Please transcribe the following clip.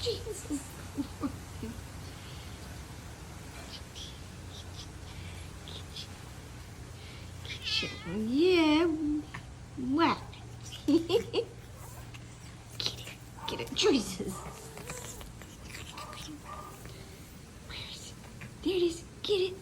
Jesus. Yeah. What? Get it. Jesus. Where is it? There it is. Get it.